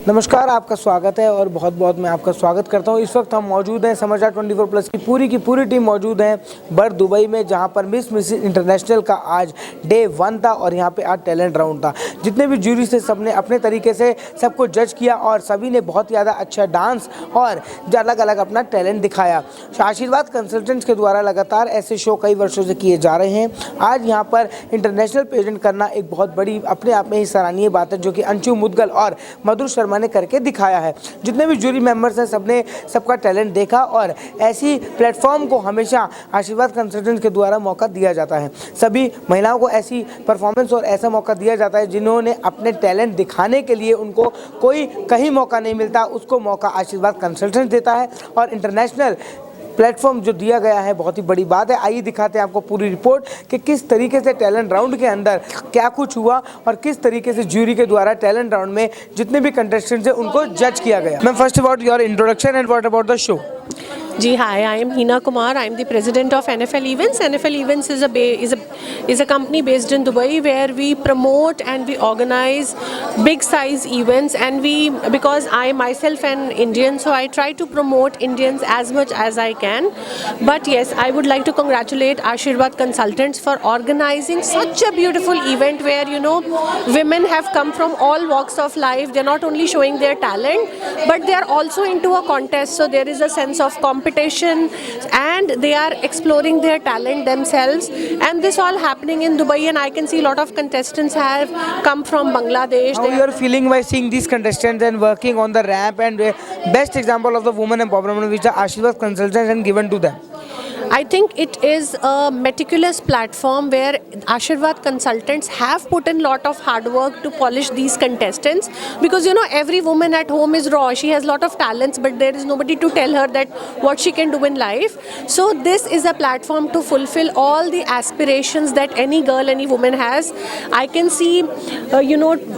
नमस्कार, आपका स्वागत है और बहुत बहुत मैं आपका स्वागत करता हूं। इस वक्त हम मौजूद हैं समाचार 24 प्लस की पूरी टीम मौजूद है बर दुबई में, जहां पर मिस इंटरनेशनल का आज डे 1 था और यहां पे आज टैलेंट राउंड था। जितने भी जूरी से सबने अपने तरीके से सबको जज किया और सभी ने बहुत ज़्यादा अच्छा डांस और अलग अलग अपना टैलेंट दिखाया। आशीर्वाद कंसल्टेंट्स के द्वारा लगातार ऐसे शो कई वर्षों से किए जा रहे हैं। आज यहाँ पर इंटरनेशनल पेजेंट करना एक बहुत बड़ी अपने आप में ही सराहनीय बात है, जो कि अंशु मुदगल और मधुर शर्मा ने करके दिखाया है। जितने भी जूरी मेंबर्स हैं सबने सबका टैलेंट देखा और ऐसी प्लेटफॉर्म को हमेशा आशीर्वाद कंसल्टेंट्स के द्वारा मौका दिया जाता है। सभी महिलाओं को ऐसी परफॉर्मेंस और ऐसा मौका दिया जाता है जिन्होंने अपने टैलेंट दिखाने के लिए उनको कोई कहीं मौका नहीं मिलता, उसको मौका आशीर्वाद कंसल्टेंट्स देता है। और इंटरनेशनल प्लेटफॉर्म जो दिया गया है बहुत ही बड़ी बात है। आइए दिखाते हैं आपको पूरी रिपोर्ट कि किस तरीके से टैलेंट राउंड के अंदर क्या कुछ हुआ और किस तरीके से जूरी के द्वारा टैलेंट राउंड में जितने भी कंटेस्टेंट्स हैं उनको जज किया गया। Ma'am, first about your introduction and what about the show? Ji, hi, I am Hina Kumar. I am the president of NFL Events. NFL Events is a company based in Dubai where we promote and we organize big size events, and because I myself am Indian, so I try to promote Indians as much as I can. But yes, I would like to congratulate Ashirwad Consultants for organizing such a beautiful event where women have come from all walks of life. They're not only showing their talent, but they are also into a contest. So there is a sense of competition and they are exploring their talent themselves, and this all happening in Dubai, and I can see a lot of contestants have come from Bangladesh. How you are feeling by seeing these contestants and working on the ramp, and best example of the women empowerment which the Ashirwad consultants and given to them? I think it is a meticulous platform where Ashirwad Consultants have put in a lot of hard work to polish these contestants, because every woman at home is raw. She has a lot of talents, but there is nobody to tell her that what she can do in life. So this is a platform to fulfill all the aspirations that any girl, any woman has. I can see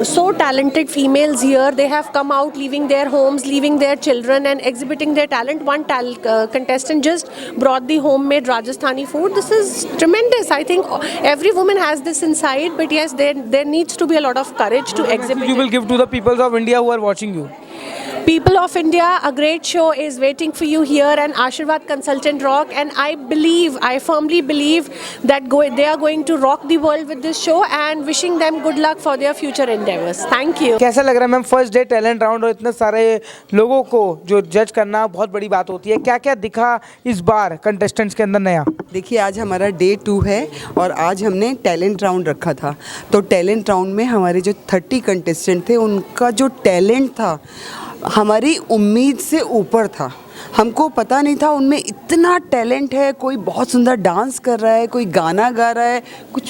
so talented females here. They have come out leaving their homes, leaving their children and exhibiting their talent. One contestant just brought the homemade Rajasthani food. This is tremendous. I think every woman has this inside, but yes, there needs to be a lot of courage to exhibit. You will give to the people of India who are watching you? People of India, a great show is waiting for you here, and Ashirwad Consultant Rock, and I firmly believe that they are going to rock the world with this show, and wishing them good luck for their future endeavors. Thank you. कैसा लग रहा है ma'am first day talent round और इतने सारे लोगों को जो जज करना बहुत बड़ी बात होती है? क्या क्या दिखा इस बार कंटेस्टेंट्स के अंदर नया? देखिए, आज हमारा डे 2 है और आज हमने टैलेंट राउंड रखा था। तो टैलेंट राउंड में हमारे जो 30 कंटेस्टेंट थे, उनका जो टैलेंट था हमारी उम्मीद से ऊपर था। हमको पता नहीं था उनमें इतना टैलेंट है। कोई बहुत सुंदर डांस कर रहा है, कोई गाना गा रहा है,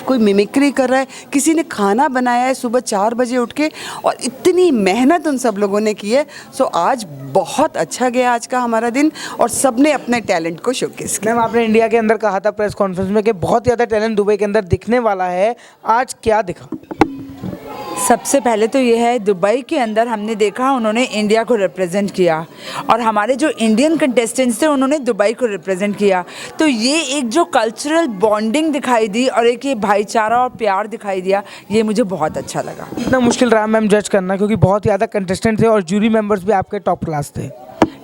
कोई मिमिक्री कर रहा है, किसी ने खाना बनाया है सुबह 4 बजे उठ के, और इतनी मेहनत उन सब लोगों ने की है। सो आज बहुत अच्छा गया आज का हमारा दिन, और सब ने अपने टैलेंट को शोकेस किया। मैम, आपने इंडिया के अंदर कहा था प्रेस कॉन्फ्रेंस में कि बहुत ज़्यादा टैलेंट दुबई के अंदर दिखने वाला है, आज क्या दिखा? सबसे पहले तो ये है, दुबई के अंदर हमने देखा उन्होंने इंडिया को रिप्रेजेंट किया, और हमारे जो इंडियन कंटेस्टेंट्स थे उन्होंने दुबई को रिप्रेजेंट किया। तो ये एक जो कल्चरल बॉन्डिंग दिखाई दी और एक ये भाईचारा और प्यार दिखाई दिया, ये मुझे बहुत अच्छा लगा। इतना मुश्किल रहा मैम जज करना, क्योंकि बहुत ज़्यादा कंटेस्टेंट थे और जूरी मेंबर्स भी आपके टॉप क्लास थे?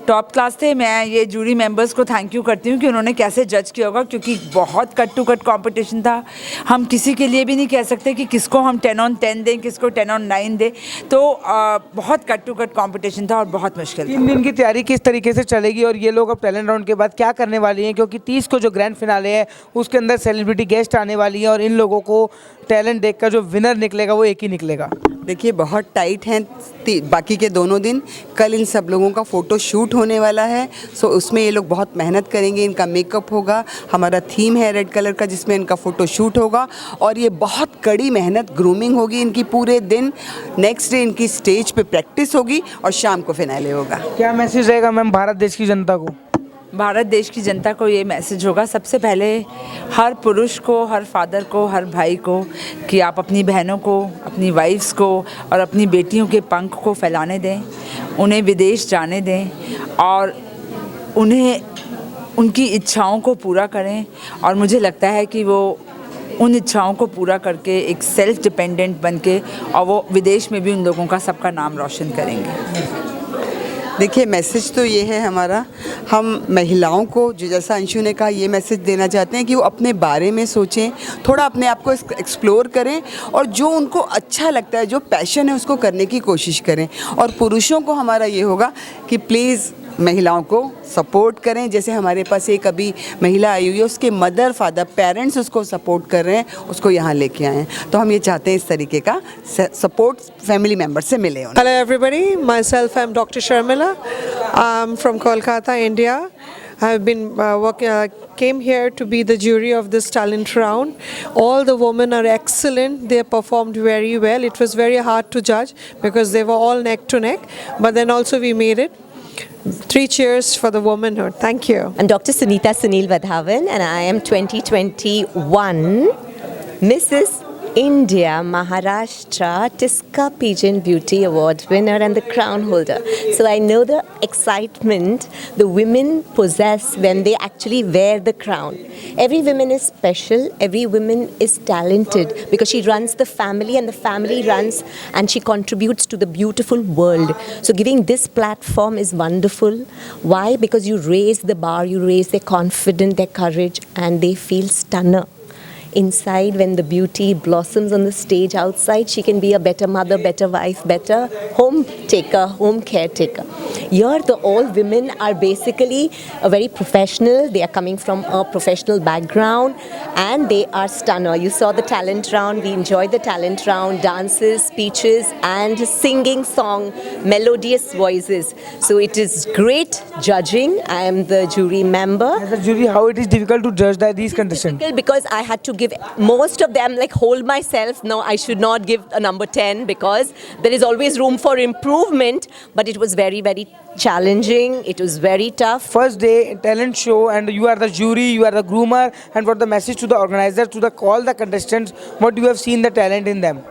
टॉप क्लास थे। मैं ये जूरी मेंबर्स को थैंक यू करती हूँ कि उन्होंने कैसे जज किया होगा, क्योंकि बहुत कट टू कट कंपटीशन था। हम किसी के लिए भी नहीं कह सकते कि किसको हम 10 on 10 दें, किसको 10 on 9 दें। तो बहुत कट टू कट कंपटीशन था और बहुत मुश्किल। 3 दिन की तैयारी किस तरीके से चलेगी और ये लोग अब टैलेंट राउंड के बाद क्या करने वाली हैं? क्योंकि 30 को जो ग्रैंड फिनाले है उसके अंदर सेलिब्रिटी गेस्ट आने वाली है और इन लोगों को टैलेंट देखकर जो विनर निकलेगा वो एक ही निकलेगा। देखिए, बहुत टाइट हैं बाकी के दोनों दिन। कल इन सब लोगों का फ़ोटो शूट होने वाला है, सो उसमें ये लोग बहुत मेहनत करेंगे। इनका मेकअप होगा, हमारा थीम है रेड कलर का जिसमें इनका फ़ोटो शूट होगा, और ये बहुत कड़ी मेहनत ग्रूमिंग होगी इनकी पूरे दिन। नेक्स्ट डे इनकी स्टेज पे प्रैक्टिस होगी और शाम को फिनाले होगा। क्या मैसेज रहेगा मैम भारत देश की जनता को? भारत देश की जनता को ये मैसेज होगा, सबसे पहले हर पुरुष को, हर फादर को, हर भाई को, कि आप अपनी बहनों को, अपनी वाइफ्स को और अपनी बेटियों के पंख को फैलाने दें, उन्हें विदेश जाने दें और उन्हें उनकी इच्छाओं को पूरा करें। और मुझे लगता है कि वो उन इच्छाओं को पूरा करके एक सेल्फ डिपेंडेंट बन के और वो विदेश में भी उन लोगों का सबका नाम रोशन करेंगे। देखिए, मैसेज तो ये है हमारा, हम महिलाओं को जो जैसा अंशु ने कहा ये मैसेज देना चाहते हैं कि वो अपने बारे में सोचें, थोड़ा अपने आप को एक्सप्लोर करें और जो उनको अच्छा लगता है, जो पैशन है उसको करने की कोशिश करें। और पुरुषों को हमारा ये होगा कि प्लीज़ महिलाओं को सपोर्ट करें। जैसे हमारे पास एक अभी महिला आई हुई है, उसके मदर फादर पेरेंट्स उसको सपोर्ट कर रहे हैं, उसको यहाँ लेके आए हैं। तो हम ये चाहते हैं इस तरीके का सपोर्ट फैमिली मेम्बर से मिले उन्हें। Hello everybody, myself I'm Dr. Sharmila. I'm from Kolkata, India. I've been came here to be the jury of this talent round. All the women are excellent. They performed very well. It was very hard to judge because they were all neck to neck, but then also we made it. 3 cheers for the womanhood. Thank you. I'm Dr. Sunita Sunil Vadhavan and I am 2021 Mrs. India Maharashtra Tiska Pigeon Beauty Award winner and the crown holder. So I know the excitement the women possess when they actually wear the crown. Every woman is special, every woman is talented because she runs the family and the family runs and she contributes to the beautiful world. So giving this platform is wonderful. Why? Because you raise the bar, you raise their confidence, their courage and they feel stunner. Inside, when the beauty blossoms on the stage, outside she can be a better mother, better wife, better home taker, home caretaker. Here the all women are basically a very professional. They are coming from a professional background and they are stunner. You saw the talent round, we enjoyed the talent round, dances, speeches and singing song, melodious voices. So it is great judging. I am the jury member. As a jury, how it is difficult to judge these contestants? Difficult because I had to give most of them, like, hold myself. No, I should not give a number 10 because there is always room for improvement, but it was very, very challenging. It was very tough. First day talent show and you are the jury, you are the groomer, and what the message to the organizers, to the all the contestants, what you have seen the talent in them?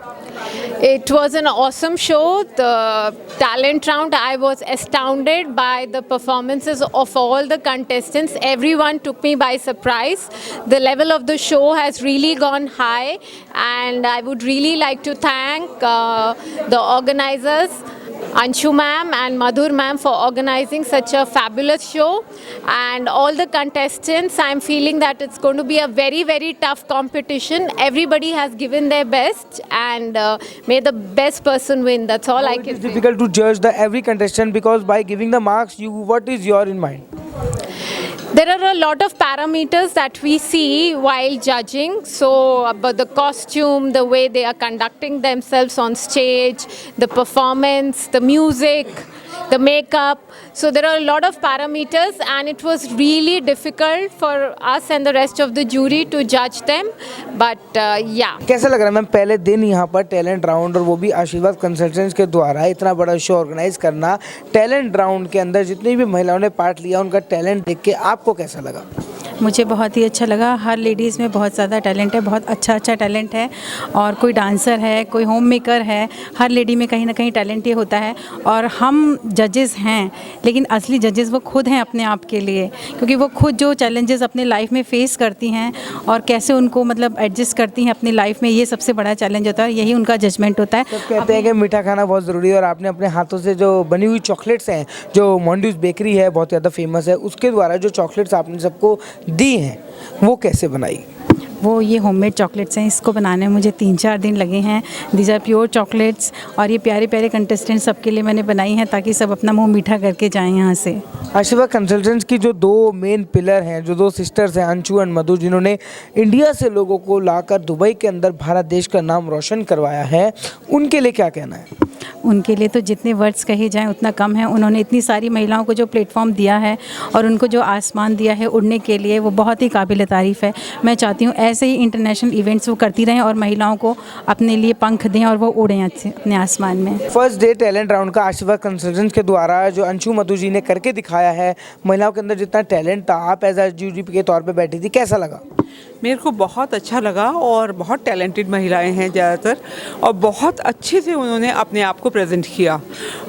It was an awesome show. The talent round, I was astounded by the performances of all the contestants. Everyone took me by surprise. The level of the show has really gone high, and I would really like to thank the organizers, Anshu ma'am and Madhur ma'am, for organizing such a fabulous show, and all the contestants. I'm feeling that it's going to be a very, very tough competition. Everybody has given their best, and may the best person win. That's all I can It's say. difficult to judge every contestant because by giving the marks, what is your in mind? There are a lot of parameters that we see while judging. So, about the costume, the way they are conducting themselves on stage, the performance, the music, the makeup. So there are a lot of parameters, and it was really difficult for us and the rest of the jury to judge them. But yeah. कैसा लग रहा है ma'am पहले दिन यहाँ पर talent round और वो भी आशीर्वाद कंसल्टेंट्स के द्वारा इतना बड़ा शो ऑर्गेनाइज करना, टैलेंट राउंड के अंदर जितनी भी महिलाओं ने पार्ट लिया उनका टैलेंट देख के आपको कैसा लगा? मुझे बहुत ही अच्छा लगा। हर लेडीज़ में बहुत ज़्यादा टैलेंट है, बहुत अच्छा टैलेंट है, और कोई डांसर है, कोई होम मेकर है, हर लेडी में कहीं ना कहीं टैलेंट ये होता है। और हम जजेस हैं, लेकिन असली जजेस वो खुद हैं अपने आप के लिए, क्योंकि वो खुद जो चैलेंजेस अपने लाइफ में फेस करती हैं और कैसे उनको मतलब एडजस्ट करती हैं अपनी लाइफ में, ये सबसे बड़ा चैलेंज होता है, यही उनका जजमेंट होता है। तो कहते हैं कि मीठा खाना बहुत ज़रूरी है, और आपने अपने हाथों से जो बनी हुई चॉकलेट्स हैं, जो मोंड्यूस बेकरी है बहुत ज़्यादा फेमस है, उसके द्वारा जो चॉकलेट्स आपने सबको दी हैं वो कैसे बनाई? वो ये होममेड चॉकलेट्स हैं, इसको बनाने में मुझे 3-4 दिन लगे हैं। दीज आर प्योर चॉकलेट्स, और ये प्यारे प्यारे कंटेस्टेंट सबके लिए मैंने बनाई हैं ताकि सब अपना मुंह मीठा करके जाएं यहाँ से। आशीर्वाद कंसल्टेंट्स की जो 2 मेन पिलर हैं, जो 2 सिस्टर्स हैं, अंशु एंड मधु, जिन्होंने इंडिया से लोगों को लाकर दुबई के अंदर भारत देश का नाम रोशन करवाया है, उनके लिए क्या कहना है? उनके लिए तो जितने वर्ड्स कहे जाएं उतना कम है। उन्होंने इतनी सारी महिलाओं को जो प्लेटफॉर्म दिया है और उनको जो आसमान दिया है उड़ने के लिए, वो बहुत ही काबिल तारीफ़ है। मैं चाहती हूँ ऐसे ही इंटरनेशनल इवेंट्स वो करती रहें और महिलाओं को अपने लिए पंख दें और वो उड़ें अपने आसमान में। फर्स्ट डे टैलेंट राउंड का आशीर्वाद कंसल्टेंट्स के द्वारा जो अंशु मधु जी ने करके दिखाया है, महिलाओं के अंदर जितना टैलेंट था, आप एज अ जूरी के तौर पे बैठी थी, कैसा लगा? मेरे को बहुत अच्छा लगा, और बहुत टैलेंटेड महिलाएं हैं ज़्यादातर, और बहुत अच्छे से उन्होंने अपने आप को प्रेजेंट किया,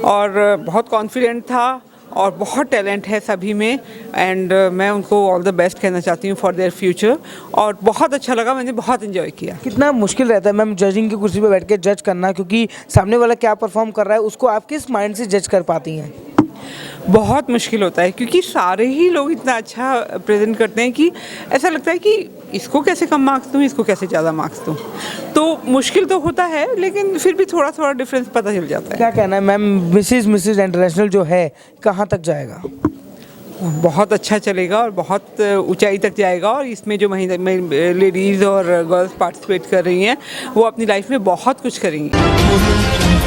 और बहुत कॉन्फिडेंट था, और बहुत टैलेंट है सभी में एंड मैं उनको ऑल द बेस्ट कहना चाहती हूँ फॉर देयर फ्यूचर। और बहुत अच्छा लगा, मैंने बहुत इन्जॉय किया। कितना मुश्किल रहता है मैम जजिंग की कुर्सी पे बैठ के जज करना, क्योंकि सामने वाला क्या परफॉर्म कर रहा है उसको आप किस माइंड से जज कर पाती हैं? बहुत मुश्किल होता है क्योंकि सारे ही लोग इतना अच्छा प्रेजेंट करते हैं कि ऐसा लगता है कि इसको कैसे कम मार्क्स दूँ, इसको कैसे ज़्यादा मार्क्स दूँ। तो मुश्किल तो होता है लेकिन फिर भी थोड़ा थोड़ा डिफरेंस पता चल जाता है। क्या कहना है मैम, मिसेस इंटरनेशनल जो है कहाँ तक जाएगा? बहुत अच्छा चलेगा और बहुत ऊंचाई तक जाएगा और इसमें जो लेडीज़ और गर्ल्स पार्टिसिपेट कर रही हैं वो अपनी लाइफ में बहुत कुछ करेंगी।